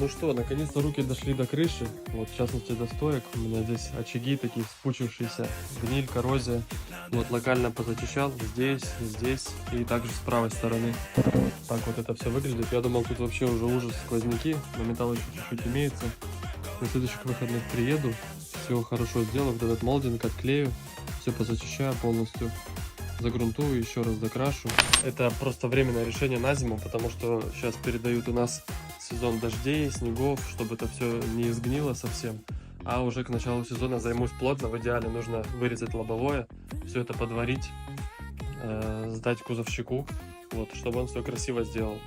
Ну что, наконец-то руки дошли до крыши. Вот, в частности, до стоек. У меня здесь очаги такие вспучившиеся, гниль, коррозия. Вот, локально позачищал здесь, здесь и также с правой стороны. Так вот это все выглядит. Я думал, тут вообще уже ужас, сквозняки, но металл еще чуть-чуть имеется. На следующих выходных приеду, все хорошо сделаю, вот этот молдинг отклею, все позачищаю полностью, загрунтую, еще раз докрашу. Это просто временное решение на зиму, потому что сейчас передают у нас сезон дождей, снегов, чтобы это все не изгнило совсем. А уже к началу сезона займусь плотно. В идеале нужно вырезать лобовое, все это подварить, сдать кузовщику, вот, чтобы он все красиво сделал.